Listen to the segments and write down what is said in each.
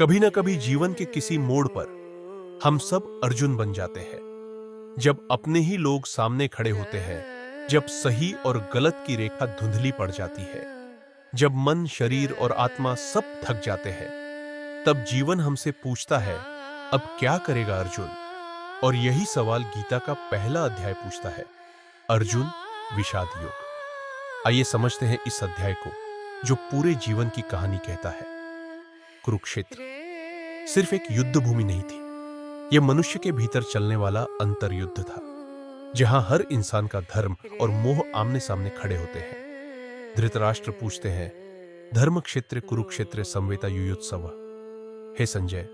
कभी ना कभी जीवन के किसी मोड़ पर हम सब अर्जुन बन जाते हैं। जब अपने ही लोग सामने खड़े होते हैं, जब सही और गलत की रेखा धुंधली पड़ जाती है, जब मन, शरीर और आत्मा सब थक जाते हैं, तब जीवन हमसे पूछता है, अब क्या करेगा अर्जुन? और यही सवाल गीता का पहला अध्याय पूछता है, अर्जुन विषाद योग। आइए समझते हैं इस अध्याय को, जो पूरे जीवन की कहानी कहता है। कुरुक्षेत्र सिर्फ एक युद्ध भूमि नहीं थी, यह मनुष्य के भीतर चलने वाला अंतर्युद्ध था, जहां हर इंसान का धर्म और मोह आमने सामने खड़े होते हैं। धृतराष्ट्र पूछते हैं, धर्म क्षेत्र कुरुक्षेत्र संवेता युयुत्सव। हे संजय,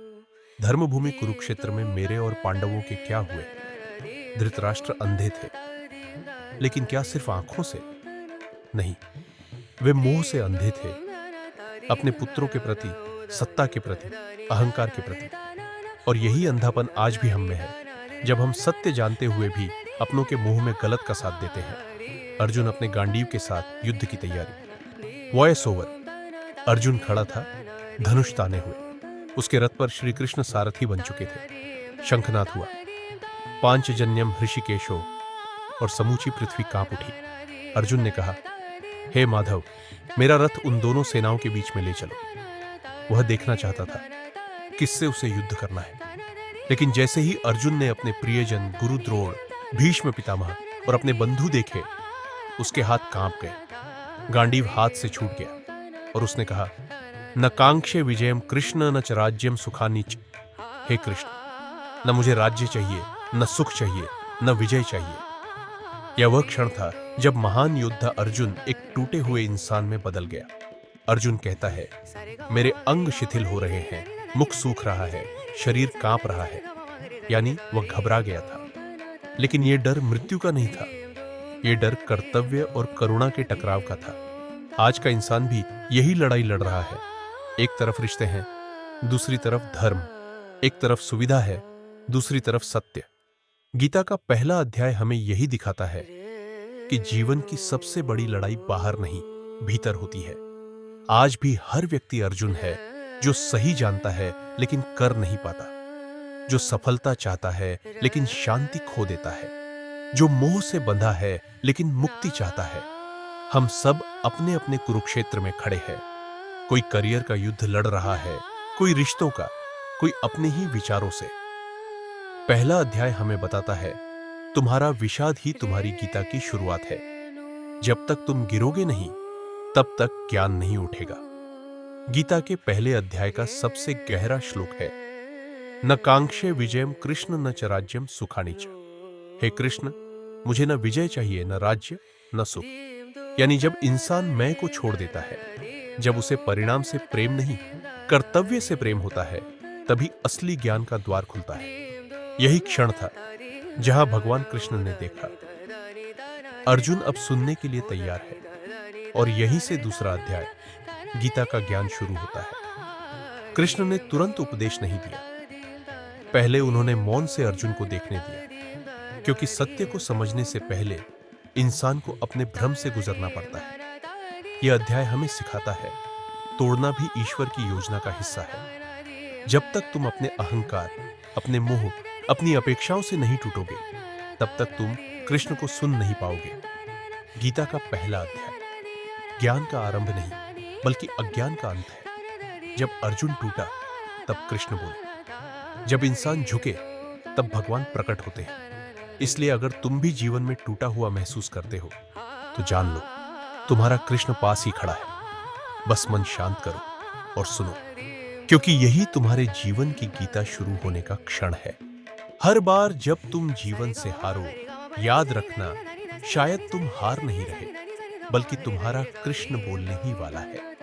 धर्मभूमि कुरुक्षेत्र में मेरे और पांडवों के क्या हुए? धृतराष्ट्र अंधे थे, लेकिन क्या सिर्फ आंखों से? नहीं, वे मोह से अंधे थे, अपने पुत्रों के प्रति, सत्ता के प्रति, अहंकार के प्रति। और यही अंधापन आज भी हम में है, जब हम सत्य जानते हुए भी अपनों के मोह में गलत का साथ देते हैं। अर्जुन अपने गांडीव के साथ युद्ध की तैयारी। Voice over. अर्जुन खड़ा था, धनुष ताने हुए। उसके रथ पर श्री कृष्ण सारथी बन चुके थे। शंखनाद हुआ, पांचजन्यम ऋषिकेशो, और समूची पृथ्वी कांप उठी। अर्जुन ने कहा, हे माधव, मेरा रथ उन दोनों सेनाओं के बीच में ले चलो। वह देखना चाहता था किससे उसे युद्ध करना है। लेकिन जैसे ही अर्जुन ने अपने प्रियजन गुरु द्रोण, भीष्म पितामह और अपने बंधु देखे, उसके हाथ कांप गए, गांडीव हाथ से छूट गया और उसने कहा, न कांक्षे विजयम कृष्ण न च राज्यम सुखानीच। हे कृष्ण, न मुझे राज्य चाहिए, न सुख चाहिए, न विजय चाहिए। यह वह क्षण था जब महान योद्धा अर्जुन एक टूटे हुए इंसान में बदल गया। अर्जुन कहता है, मेरे अंग शिथिल हो रहे हैं, मुख सूख रहा है, शरीर कांप रहा है। यानी वह घबरा गया था। लेकिन यह डर मृत्यु का नहीं था, यह डर कर्तव्य और करुणा के टकराव का था। आज का इंसान भी यही लड़ाई लड़ रहा है। एक तरफ रिश्ते हैं, दूसरी तरफ धर्म। एक तरफ सुविधा है, दूसरी तरफ सत्य। गीता का पहला अध्याय हमें यही दिखाता है कि जीवन की सबसे बड़ी लड़ाई बाहर नहीं, भीतर होती है। आज भी हर व्यक्ति अर्जुन है, जो सही जानता है लेकिन कर नहीं पाता, जो सफलता चाहता है लेकिन शांति खो देता है, जो मोह से बंधा है लेकिन मुक्ति चाहता है। हम सब अपने अपने कुरुक्षेत्र में खड़े हैं। कोई करियर का युद्ध लड़ रहा है, कोई रिश्तों का, कोई अपने ही विचारों से। पहला अध्याय हमें बताता है, तुम्हारा विषाद ही तुम्हारी गीता की शुरुआत है। जब तक तुम गिरोगे नहीं, तब तक ज्ञान नहीं उठेगा। गीता के पहले अध्याय का सबसे गहरा श्लोक है, न कांक्षे विजयम कृष्ण न च राज्यम सुखानीच। हे कृष्ण, मुझे न विजय चाहिए, न राज्य, न सुख। यानी जब इंसान मैं को छोड़ देता है, जब उसे परिणाम से प्रेम नहीं, कर्तव्य से प्रेम होता है, तभी असली ज्ञान का द्वार खुलता है। यही क्षण था जहां भगवान कृष्ण ने देखा, अर्जुन अब सुनने के लिए तैयार है। और यहीं से दूसरा अध्याय, गीता का ज्ञान शुरू होता है। कृष्ण ने तुरंत उपदेश नहीं दिया। पहले उन्होंने मौन से अर्जुन को देखने दिया, क्योंकि सत्य को समझने से पहले इंसान को अपने भ्रम से गुजरना पड़ता है। यह अध्याय हमें सिखाता है, तोड़ना भी ईश्वर की योजना का हिस्सा है। जब तक तुम अपने अहंकार, अपने मोह, अपनी अपेक्षाओं से नहीं टूटोगे, तब तक तुम कृष्ण को सुन नहीं पाओगे। गीता का पहला अध्याय ज्ञान का आरंभ नहीं, बल्कि अज्ञान का अंत है। जब अर्जुन टूटा, तब कृष्ण बोले। जब इंसान झुके, तब भगवान प्रकट होते हैं। इसलिए अगर तुम भी जीवन में टूटा हुआ महसूस करते हो, तो जान लो, तुम्हारा कृष्ण पास ही खड़ा है। बस मन शांत करो और सुनो, क्योंकि यही तुम्हारे जीवन की गीता शुरू होने का क्षण है। हर बार जब तुम जीवन से हारो, याद रखना, शायद तुम हार नहीं रहे, बल्कि तुम्हारा कृष्ण बोलने ही वाला है।